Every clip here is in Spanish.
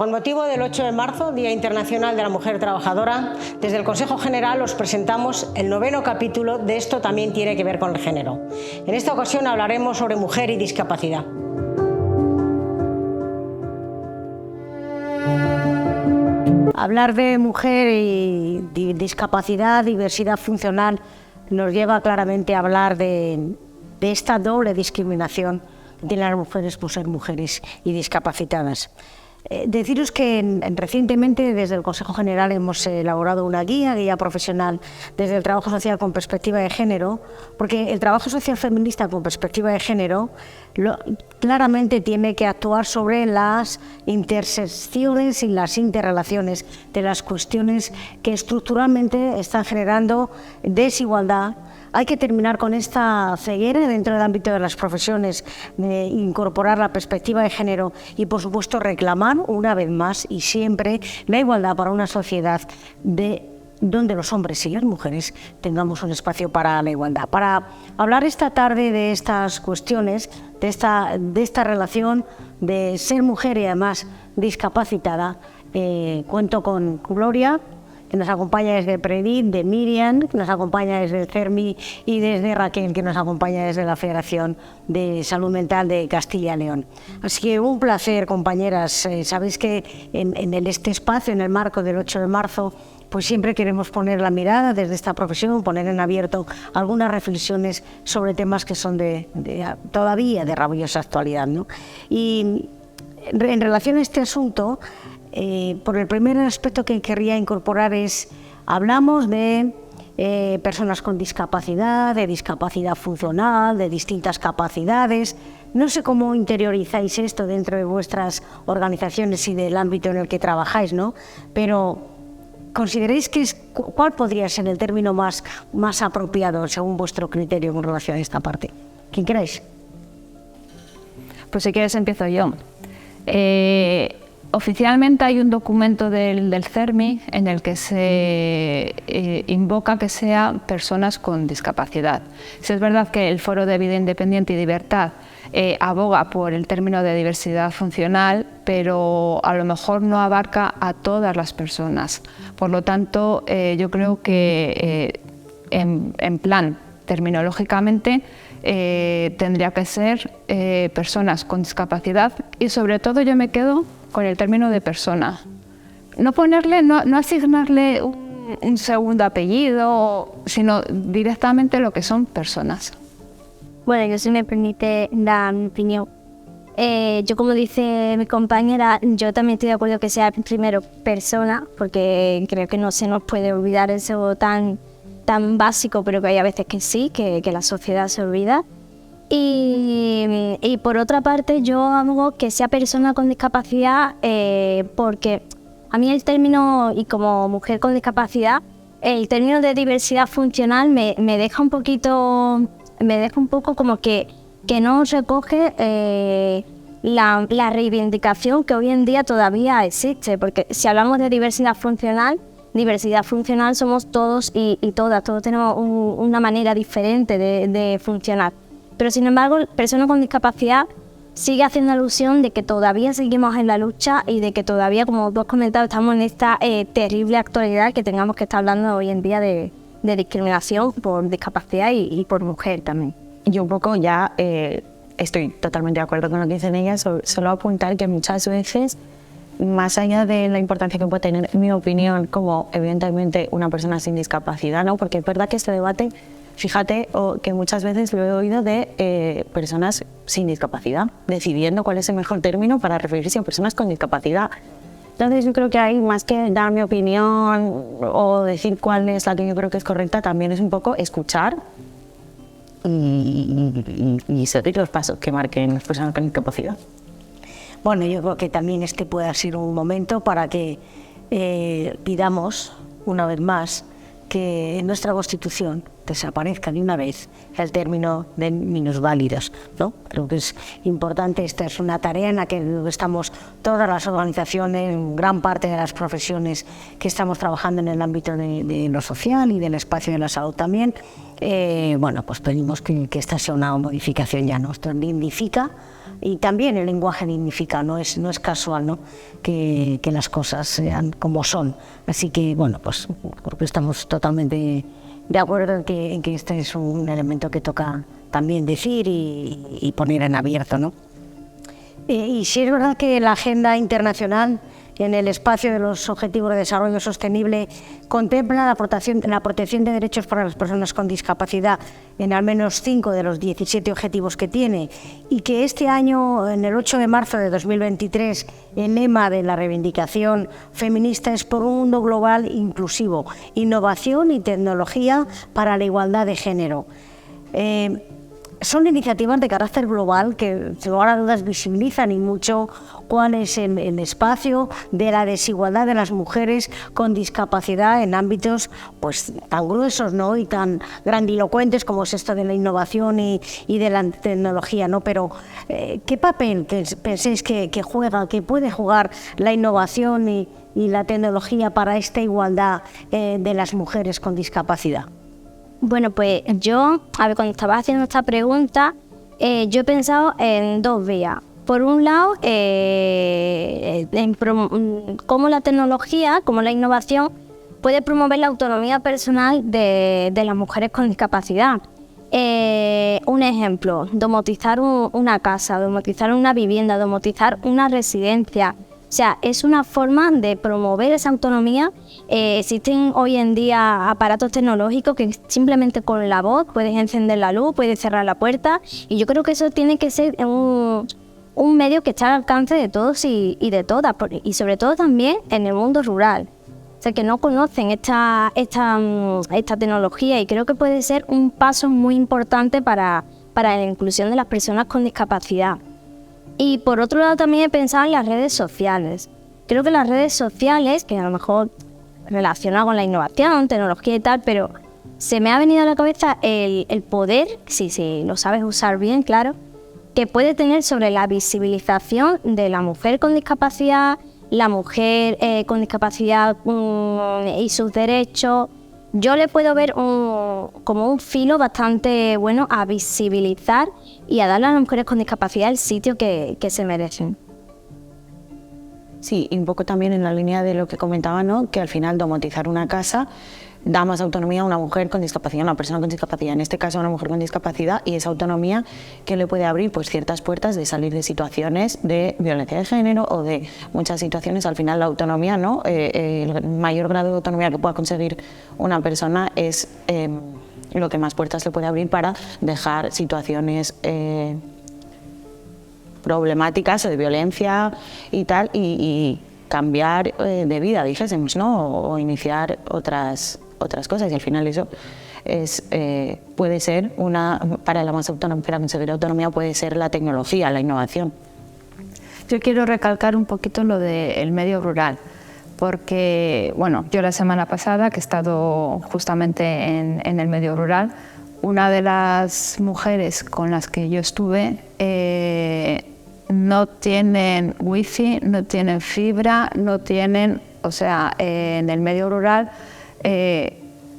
Con motivo del 8 de marzo, Día Internacional de la Mujer Trabajadora, desde el Consejo General os presentamos el 9º capítulo de Esto también tiene que ver con el género. En esta ocasión hablaremos sobre mujer y discapacidad. Hablar de mujer y discapacidad, diversidad funcional, nos lleva claramente a hablar de esta doble discriminación de las mujeres por ser mujeres y discapacitadas. Deciros que recientemente desde el Consejo General hemos elaborado una guía profesional desde el trabajo social con perspectiva de género, porque el trabajo social feminista con perspectiva de género claramente tiene que actuar sobre las intersecciones y las interrelaciones de las cuestiones que estructuralmente están generando desigualdad. Hay que terminar con esta ceguera dentro del ámbito de las profesiones, de incorporar la perspectiva de género y, por supuesto, reclamar una vez más y siempre la igualdad para una sociedad donde los hombres y las mujeres tengamos un espacio para la igualdad. Para hablar esta tarde de estas cuestiones, de esta relación de ser mujer y además discapacitada, cuento con Gloria, que nos acompaña desde Predit, de Miriam, que nos acompaña desde el CERMI, y desde Raquel, que nos acompaña desde la Federación de Salud Mental de Castilla y León. Así que un placer, compañeras. Sabéis que en este espacio, en el marco del 8 de marzo, pues siempre queremos poner la mirada desde esta profesión, poner en abierto algunas reflexiones sobre temas que son todavía de rabiosa actualidad, ¿no? Y en relación a este asunto, por el primer aspecto que querría incorporar hablamos de personas con discapacidad, de discapacidad funcional, de distintas capacidades. No sé cómo interiorizáis esto dentro de vuestras organizaciones y del ámbito en el que trabajáis, ¿no? Pero ¿consideráis cuál podría ser el término más apropiado según vuestro criterio con relación a esta parte? ¿Quién queráis? Pues si quieres empiezo yo. Oficialmente hay un documento del CERMI en el que se invoca que sean personas con discapacidad. Si es verdad que el Foro de Vida Independiente y Libertad aboga por el término de diversidad funcional, pero a lo mejor no abarca a todas las personas. Por lo tanto, yo creo que en plan terminológicamente tendría que ser personas con discapacidad, y sobre todo yo me quedo con el término de persona. No asignarle un segundo apellido, sino directamente lo que son personas. Bueno, yo, si me permite dar mi opinión, yo, como dice mi compañera, yo también estoy de acuerdo que sea primero persona, porque creo que no se nos puede olvidar eso tan básico, pero que hay a veces que sí, que la sociedad se olvida. Y por otra parte, yo hago que sea persona con discapacidad, porque a mí el término, y como mujer con discapacidad, el término de diversidad funcional me deja un poco como que no recoge la reivindicación que hoy en día todavía existe, porque si hablamos de diversidad funcional somos todos y todas, todos tenemos una manera diferente de funcionar. Pero sin embargo, persona con discapacidad sigue haciendo alusión de que todavía seguimos en la lucha y de que todavía, como tú has comentado, estamos en esta terrible actualidad que tengamos que estar hablando hoy en día de discriminación por discapacidad y por mujer también. Yo un poco ya estoy totalmente de acuerdo con lo que dicen ellas, solo apuntar que muchas veces, más allá de la importancia que puede tener mi opinión como evidentemente una persona sin discapacidad, ¿no? Porque es verdad que este debate, fíjate, que muchas veces lo he oído de personas sin discapacidad, decidiendo cuál es el mejor término para referirse a personas con discapacidad. Entonces yo creo que hay, más que dar mi opinión o decir cuál es la que yo creo que es correcta, también es un poco escuchar y seguir los pasos que marquen las personas con discapacidad. Bueno, yo creo que también este puede ser un momento para que pidamos, una vez más, que en nuestra Constitución desaparezca de una vez el término de minusválidos, ¿no? Creo que es importante. Esta es una tarea en la que estamos todas las organizaciones, gran parte de las profesiones que estamos trabajando en el ámbito de lo social y del espacio de la salud también. Bueno, pues pedimos que esta sea una modificación ya, ¿no? Esto dignifica Y también el lenguaje dignifica, no es casual, ¿no? Que las cosas sean como son. Así que, bueno, pues creo que estamos totalmente de acuerdo en que este es un elemento que toca también decir y poner en abierto, ¿no? Y sí es verdad que la agenda internacional en el espacio de los Objetivos de Desarrollo Sostenible contempla la protección de derechos para las personas con discapacidad en al menos 5 de los 17 objetivos que tiene, y que este año, en el 8 de marzo de 2023, el lema de la reivindicación feminista es por un mundo global inclusivo, innovación y tecnología para la igualdad de género. Son iniciativas de carácter global que, sin lugar a dudas, visibilizan y mucho cuál es el espacio de la desigualdad de las mujeres con discapacidad en ámbitos pues tan gruesos, ¿no? Y tan grandilocuentes como es esto de la innovación y de la tecnología, ¿no? Pero ¿qué papel pensáis que juega, que puede jugar la innovación y la tecnología para esta igualdad de las mujeres con discapacidad? Bueno, pues yo, cuando estaba haciendo esta pregunta, yo he pensado en dos vías. Por un lado, cómo la tecnología, cómo la innovación puede promover la autonomía personal de las mujeres con discapacidad. Un ejemplo, domotizar una casa, domotizar una vivienda, domotizar una residencia. O sea, es una forma de promover esa autonomía. Existen hoy en día aparatos tecnológicos que simplemente con la voz puedes encender la luz, puedes cerrar la puerta, y yo creo que eso tiene que ser un medio que esté al alcance de todos y de todas, y sobre todo también en el mundo rural. O sea, que no conocen esta tecnología, y creo que puede ser un paso muy importante para la inclusión de las personas con discapacidad. Y por otro lado también he pensado en las redes sociales. Creo que las redes sociales, que a lo mejor relacionado con la innovación, tecnología y tal, pero se me ha venido a la cabeza el poder, si lo sabes usar bien, claro, que puede tener sobre la visibilización de la mujer con discapacidad, la mujer con discapacidad y sus derechos. Yo le puedo ver como un filo bastante bueno a visibilizar y a darle a las mujeres con discapacidad el sitio que se merecen. Sí, y un poco también en la línea de lo que comentaba, ¿no? Que al final domotizar una casa da más autonomía a una mujer con discapacidad, a una persona con discapacidad, en este caso a una mujer con discapacidad, y esa autonomía que le puede abrir pues ciertas puertas de salir de situaciones de violencia de género o de muchas situaciones. Al final la autonomía, ¿no? El mayor grado de autonomía que pueda conseguir una persona es lo que más puertas le puede abrir para dejar situaciones problemáticas o de violencia y tal, y cambiar de vida, dijésemos, ¿no? O iniciar otras cosas, y al final eso puede ser para la más autónoma, para conseguir autonomía puede ser la tecnología, la innovación. Yo quiero recalcar un poquito lo del medio rural, porque bueno, yo la semana pasada, que he estado justamente en el medio rural, una de las mujeres con las que yo estuve no tienen wifi, no tienen fibra, no tienen, o sea, en el medio rural,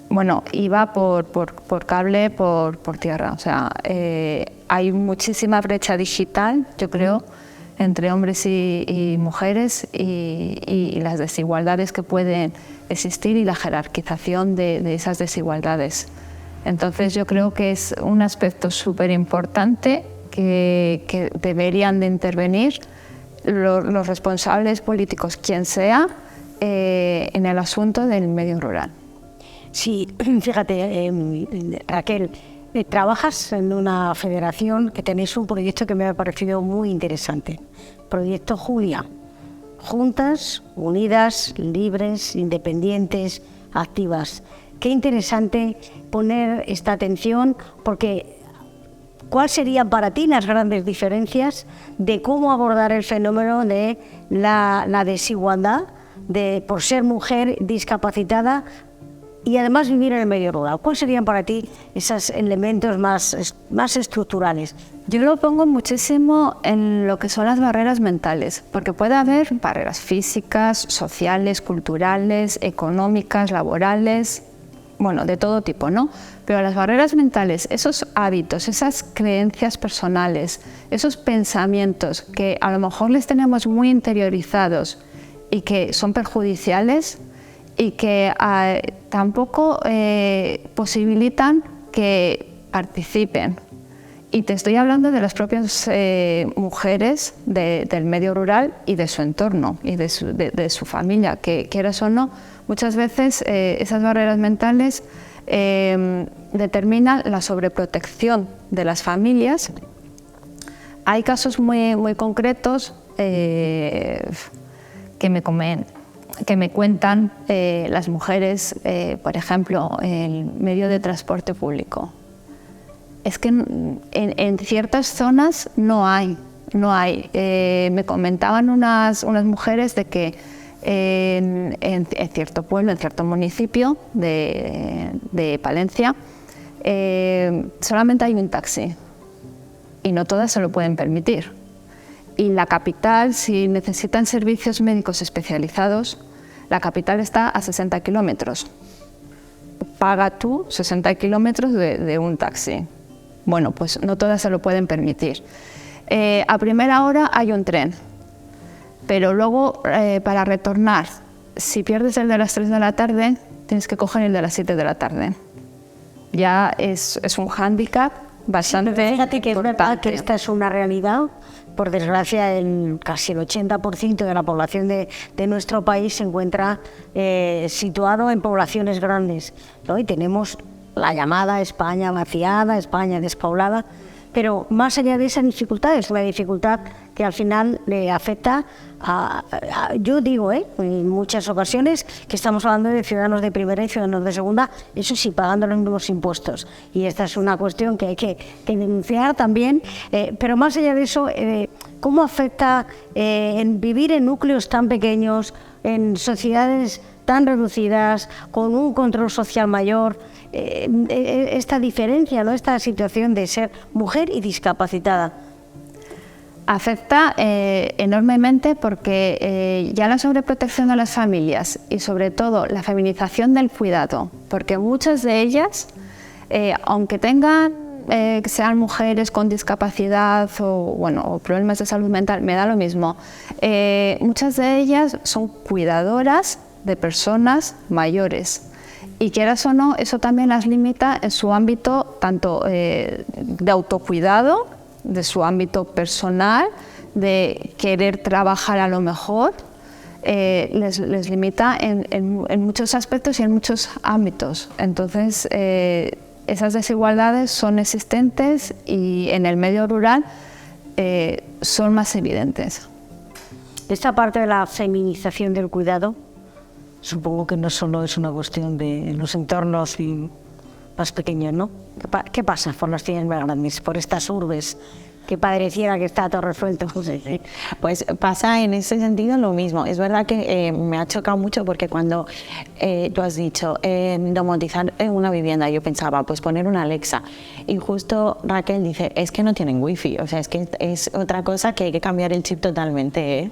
bueno, iba por cable, por tierra. O sea, hay muchísima brecha digital, yo creo, entre hombres y mujeres, y las desigualdades que pueden existir y la jerarquización de esas desigualdades. Entonces yo creo que es un aspecto súper importante que deberían de intervenir los responsables políticos, quien sea, en el asunto del medio rural. Sí, fíjate, Raquel, trabajas en una federación que tenéis un proyecto que me ha parecido muy interesante, Proyecto Julia. Juntas, unidas, libres, independientes, activas. Qué interesante poner esta atención, porque ¿cuáles serían para ti las grandes diferencias de cómo abordar el fenómeno de la desigualdad por ser mujer discapacitada y además vivir en el medio rural? ¿Cuáles serían para ti esos elementos más estructurales? Yo lo pongo muchísimo en lo que son las barreras mentales, porque puede haber barreras físicas, sociales, culturales, económicas, laborales, bueno, de todo tipo, ¿no? Pero las barreras mentales, esos hábitos, esas creencias personales, esos pensamientos que a lo mejor les tenemos muy interiorizados y que son perjudiciales y que tampoco posibilitan que participen. Y te estoy hablando de las propias mujeres del medio rural y de su entorno y de su familia, que quieras o no, muchas veces esas barreras mentales determinan la sobreprotección de las familias. Hay casos muy concretos que me cuentan las mujeres, por ejemplo, en el medio de transporte público. Es que en ciertas zonas no hay. Me comentaban unas mujeres de que en cierto pueblo, en cierto municipio de Palencia, solamente hay un taxi y no todas se lo pueden permitir. Y la capital, si necesitan servicios médicos especializados, la capital está a 60 kilómetros. Paga tú 60 kilómetros de un taxi. Bueno, pues no todas se lo pueden permitir. A primera hora hay un tren, pero luego para retornar, si pierdes el de las 3 de la tarde, tienes que coger el de las 7 de la tarde. Ya es un hándicap bastante Fíjate que es verdad importante. que esta es una realidad. Por desgracia, casi el 80% de la población de nuestro país se encuentra situado en poblaciones grandes, ¿no? Y tenemos la llamada España vaciada, España despoblada, pero más allá de esa dificultad, es una dificultad que al final le afecta yo digo, en muchas ocasiones que estamos hablando de ciudadanos de primera y ciudadanos de segunda, eso sí, pagando los mismos impuestos. Y esta es una cuestión que hay que denunciar también, pero más allá de eso, ¿cómo afecta en vivir en núcleos tan pequeños, en sociedades tan reducidas, con un control social mayor, esta diferencia, ¿no? Esta situación de ser mujer y discapacitada? Afecta enormemente porque ya la sobreprotección de las familias y sobre todo la feminización del cuidado, porque muchas de ellas, aunque sean mujeres con discapacidad o problemas de salud mental, me da lo mismo, muchas de ellas son cuidadoras de personas mayores. Y quieras o no, eso también las limita en su ámbito tanto de autocuidado, de su ámbito personal, de querer trabajar a lo mejor, les limita en muchos aspectos y en muchos ámbitos. Entonces, esas desigualdades son existentes y en el medio rural son más evidentes. Esta parte de la feminización del cuidado, supongo que no solo es una cuestión de los entornos más pequeños, ¿no? ¿Qué pasa por las ciudades más grandes, por estas urbes que pareciera que está todo resuelto? Pues pasa en ese sentido lo mismo. Es verdad que me ha chocado mucho porque cuando tú has dicho domotizar una vivienda, yo pensaba, pues poner una Alexa. Y justo Raquel dice, es que no tienen wifi. O sea, es que es otra cosa que hay que cambiar el chip totalmente, ¿eh?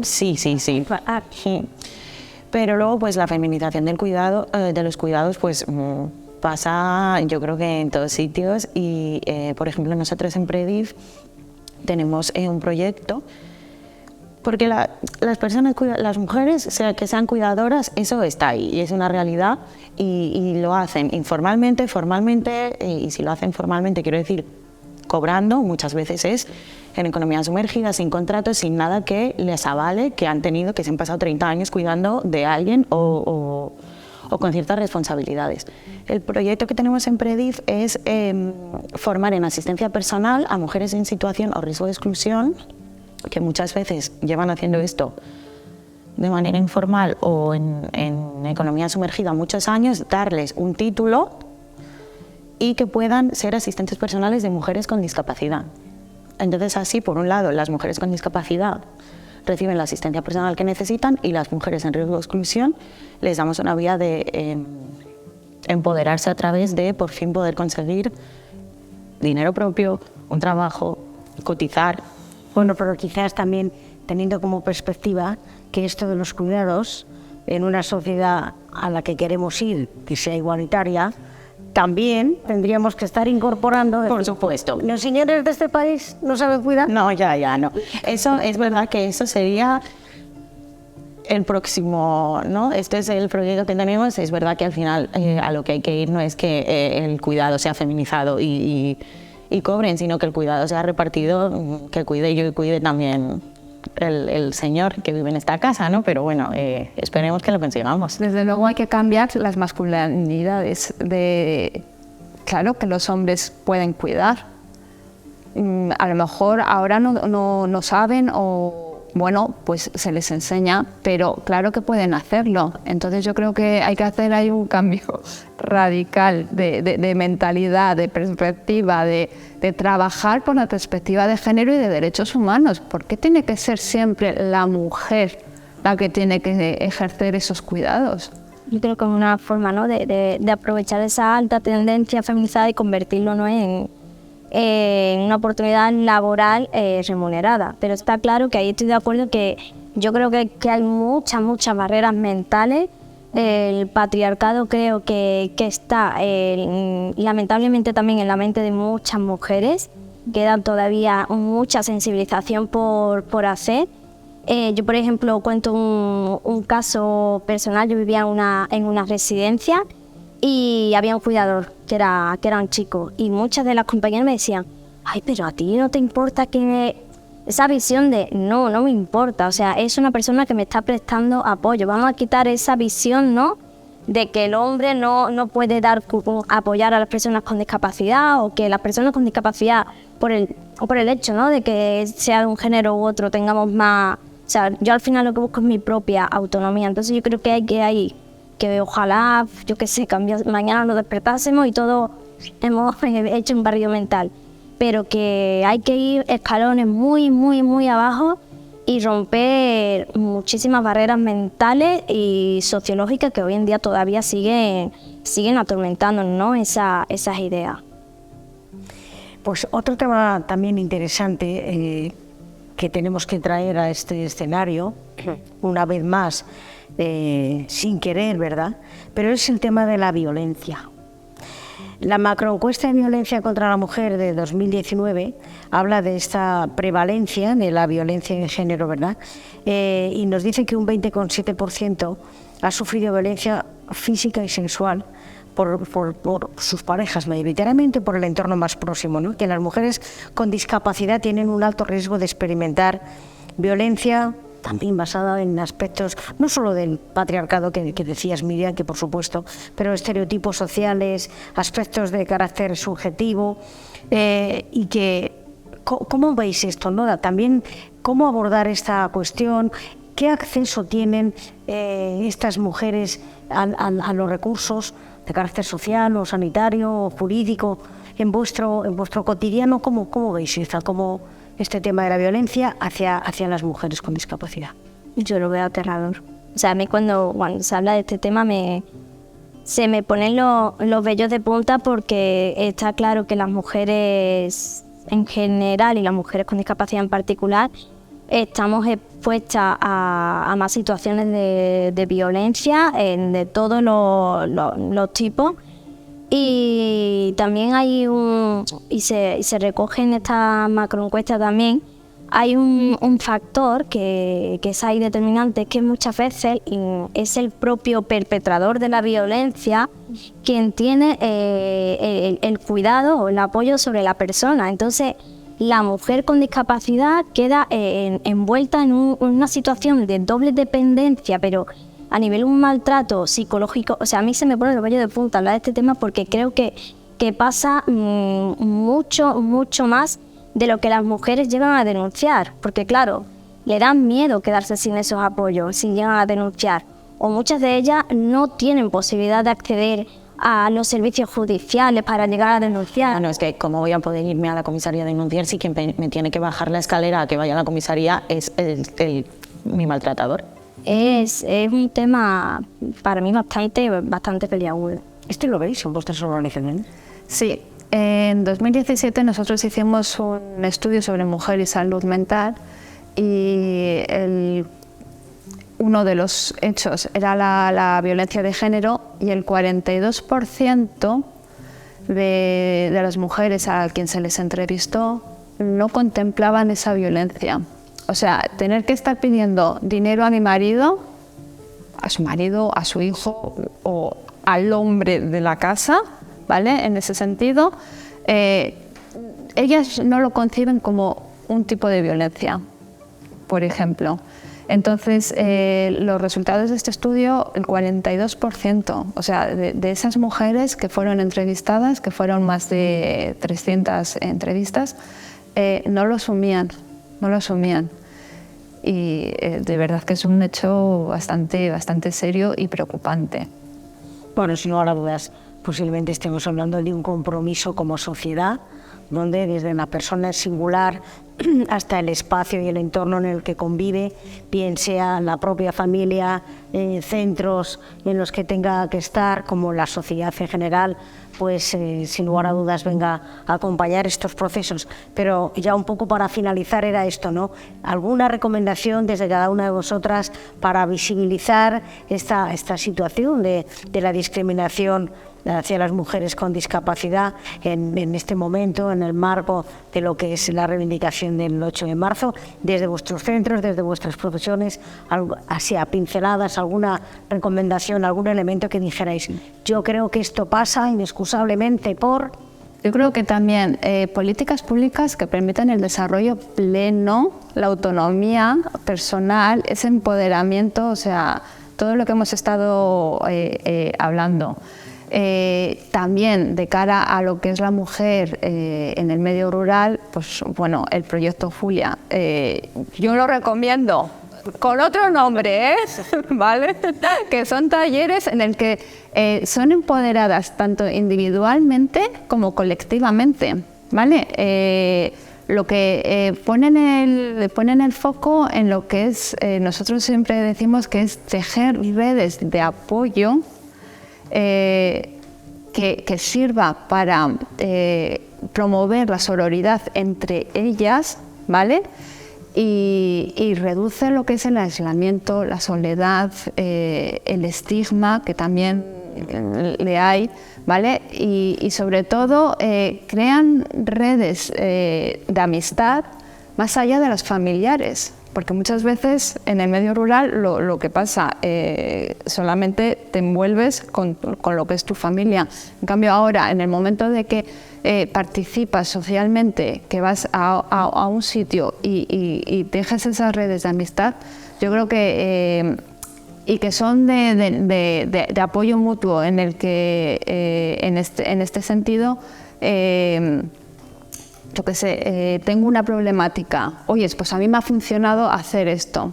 Sí. Pero luego, pues la feminización del cuidado, de los cuidados, pues pasa, yo creo que en todos sitios. Y, por ejemplo, nosotros en Predif tenemos un proyecto, porque las personas, las mujeres que sean cuidadoras, eso está ahí y es una realidad, y lo hacen informalmente, formalmente, y si lo hacen formalmente, quiero decir, cobrando, muchas veces es en economía sumergida, sin contratos, sin nada que les avale que se han pasado 30 años cuidando de alguien o con ciertas responsabilidades. El proyecto que tenemos en Predif es formar en asistencia personal a mujeres en situación o riesgo de exclusión, que muchas veces llevan haciendo esto de manera informal o en economía sumergida muchos años, darles un título y que puedan ser asistentes personales de mujeres con discapacidad. Entonces, así, por un lado, las mujeres con discapacidad reciben la asistencia personal que necesitan y las mujeres en riesgo de exclusión les damos una vía de empoderarse a través de, por fin, poder conseguir dinero propio, un trabajo, cotizar. Bueno, pero quizás también teniendo como perspectiva que esto de los cuidados en una sociedad a la que queremos ir, que sea igualitaria, también tendríamos que estar incorporando... Por supuesto. ¿Los señores de este país no saben cuidar? No, ya, no. Eso es verdad que eso sería el próximo, ¿no? Este es el proyecto que tenemos. Es verdad que al final a lo que hay que ir no es que el cuidado sea feminizado y cobren, sino que el cuidado sea repartido, que cuide yo y cuide también el señor que vive en esta casa, ¿no? Pero bueno, esperemos que lo consigamos. Desde luego hay que cambiar las masculinidades. Claro que los hombres pueden cuidar. A lo mejor ahora no saben o, bueno, pues se les enseña, pero claro que pueden hacerlo. Entonces yo creo que hay que hacer ahí un cambio radical de mentalidad, de perspectiva, de trabajar por la perspectiva de género y de derechos humanos. ¿Por qué tiene que ser siempre la mujer la que tiene que ejercer esos cuidados? Yo creo que es una forma, ¿no?, de aprovechar esa alta tendencia feminizada y convertirlo, ¿no?, en una oportunidad laboral remunerada. Pero está claro que ahí estoy de acuerdo que yo creo que hay muchas barreras mentales. El patriarcado creo que está lamentablemente también en la mente de muchas mujeres. Queda todavía mucha sensibilización por hacer. Yo, por ejemplo, cuento un caso personal. Yo vivía en una residencia y había un cuidador que era un chico, y muchas de las compañeras me decían: ay, pero a ti no te importa que... Esa visión de no me importa, o sea, es una persona que me está prestando apoyo. Vamos a quitar esa visión, ¿no?, de que el hombre no puede apoyar a las personas con discapacidad, o que las personas con discapacidad, por el hecho, ¿no?, de que sea de un género u otro, tengamos más... O sea, yo al final lo que busco es mi propia autonomía. Entonces yo creo que hay que ojalá, yo qué sé, mañana nos despertásemos y todos hemos hecho un barrio mental, pero que hay que ir escalones muy abajo y romper muchísimas barreras mentales y sociológicas que hoy en día todavía siguen atormentándonos, ¿no?, esas ideas. Pues otro tema también interesante que tenemos que traer a este escenario, una vez más, sin querer, ¿verdad?, pero es el tema de la violencia. La macroencuesta de violencia contra la mujer de 2019 habla de esta prevalencia de la violencia de género, ¿verdad?, y nos dice que un 20,7% ha sufrido violencia física y sexual por sus parejas, mayoritariamente por el entorno más próximo, ¿no?, que las mujeres con discapacidad tienen un alto riesgo de experimentar violencia, también basada en aspectos no solo del patriarcado que decías, Miriam, que por supuesto, pero estereotipos sociales, aspectos de carácter subjetivo, y que, ¿cómo veis esto, no? También, ¿cómo abordar esta cuestión? ¿Qué acceso tienen estas mujeres a los recursos de carácter social o sanitario o jurídico en vuestro cotidiano? ¿Cómo veis este tema de la violencia hacia las mujeres con discapacidad? Yo lo veo aterrador. O sea, a mí cuando se habla de este tema se me ponen los vellos de punta, porque está claro que las mujeres en general y las mujeres con discapacidad en particular estamos expuestas a más situaciones de violencia de todos los tipos. Y también hay y se recoge en esta macroencuesta también, hay un factor que es ahí determinante, que muchas veces es el propio perpetrador de la violencia quien tiene el cuidado o el apoyo sobre la persona. Entonces, la mujer con discapacidad queda envuelta en una situación de doble dependencia, pero a nivel un maltrato psicológico. O sea, a mí se me pone el vello de punta hablar de este tema, porque creo que pasa mucho más de lo que las mujeres llegan a denunciar, porque claro, le dan miedo quedarse sin esos apoyos, si llegan a denunciar, o muchas de ellas no tienen posibilidad de acceder a los servicios judiciales para llegar a denunciar. No, es que cómo voy a poder irme a la comisaría a denunciar si quien me tiene que bajar la escalera a que vaya a la comisaría es mi maltratador. Es un tema para mí bastante peliagudo. ¿Esto lo veis en vuestras organizaciones? Sí, en 2017 nosotros hicimos un estudio sobre mujer y salud mental, y uno de los hechos era la violencia de género, y el 42% de las mujeres a quien se les entrevistó no contemplaban esa violencia. O sea, tener que estar pidiendo dinero a mi marido, a su hijo o al hombre de la casa, ¿vale? En ese sentido, ellas no lo conciben como un tipo de violencia, por ejemplo. Entonces, los resultados de este estudio, el 42%, o sea, de esas mujeres que fueron entrevistadas, que fueron más de 300 entrevistas, no lo asumían. Y de verdad que es un hecho bastante serio y preocupante. Bueno, sin lugar a dudas, posiblemente estemos hablando de un compromiso como sociedad, donde desde la persona singular hasta el espacio y el entorno en el que convive, bien sea la propia familia, centros en los que tenga que estar, como la sociedad en general, pues sin lugar a dudas venga a acompañar estos procesos. Pero ya un poco para finalizar era esto, ¿no? ¿Alguna recomendación desde cada una de vosotras para visibilizar esta situación de la discriminación hacia las mujeres con discapacidad en este momento, en el marco de lo que es la reivindicación del 8 de marzo, desde vuestros centros, desde vuestras profesiones, así a pinceladas, alguna recomendación, algún elemento que dijerais, yo creo que esto pasa inexcusablemente por... Yo creo que también políticas públicas que permitan el desarrollo pleno, la autonomía personal, ese empoderamiento, o sea, todo lo que hemos estado hablando. También de cara a lo que es la mujer en el medio rural, pues bueno, el proyecto Julia, yo lo recomiendo con otro nombre, ¿vale? Que son talleres en el que son empoderadas tanto individualmente como colectivamente, ¿vale? Lo que ponen el foco en lo que es, nosotros siempre decimos que es tejer redes de apoyo que sirva para promover la sororidad entre ellas, ¿vale? Y reduce lo que es el aislamiento, la soledad, el estigma que también le hay, ¿vale? Y sobre todo crean redes de amistad más allá de las familiares. Porque muchas veces en el medio rural lo que pasa, solamente te envuelves con lo que es tu familia. En cambio ahora, en el momento de que participas socialmente, que vas a un sitio y tejes esas redes de amistad, yo creo que y que son de apoyo mutuo, en el que en este sentido yo qué sé, tengo una problemática, oye, pues a mí me ha funcionado hacer esto.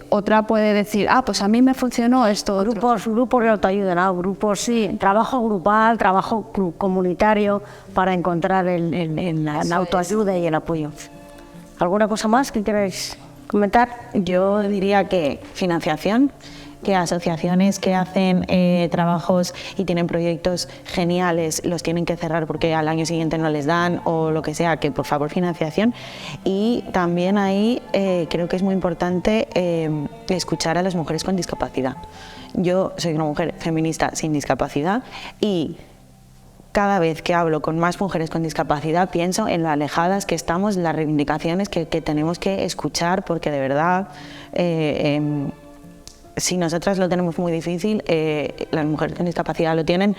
Otra puede decir, pues a mí me funcionó esto. Grupos de autoayuda, ¿no? Grupos, sí, trabajo grupal, trabajo comunitario para encontrar la autoayuda y el apoyo. ¿Alguna cosa más que queráis comentar? Yo diría que financiación, que asociaciones que hacen trabajos y tienen proyectos geniales los tienen que cerrar porque al año siguiente no les dan o lo que sea, que por favor financiación. Y también ahí creo que es muy importante escuchar a las mujeres con discapacidad. Yo soy una mujer feminista sin discapacidad y cada vez que hablo con más mujeres con discapacidad pienso en lo alejadas que estamos, las reivindicaciones que tenemos que escuchar, porque de verdad si nosotras lo tenemos muy difícil, las mujeres con discapacidad lo tienen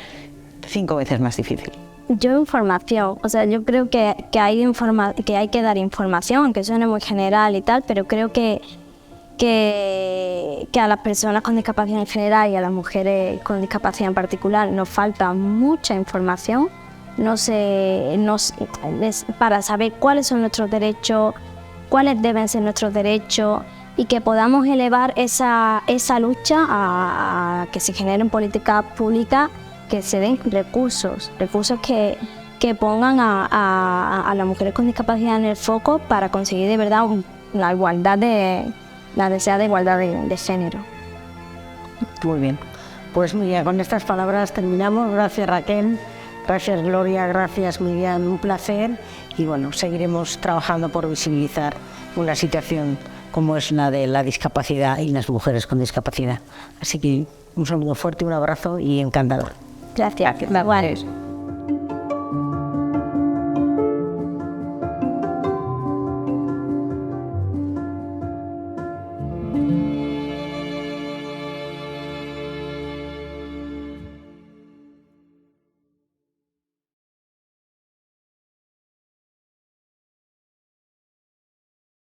5 veces más difícil. Yo información, o sea, yo creo que hay que dar información, aunque suene muy general y tal, pero creo que a las personas con discapacidad en general y a las mujeres con discapacidad en particular nos falta mucha información, para saber cuáles son nuestros derechos, cuáles deben ser nuestros derechos, y que podamos elevar esa lucha a que se generen políticas públicas, que se den recursos que pongan a las mujeres con discapacidad en el foco para conseguir de verdad la deseada igualdad de género. Muy bien. Pues Miriam, con estas palabras terminamos. Gracias Raquel, gracias Gloria, gracias Miriam, un placer. Y bueno, seguiremos trabajando por visibilizar una situación como es la de la discapacidad y las mujeres con discapacidad. Así que un saludo fuerte, un abrazo y encantador. Gracias. Gracias.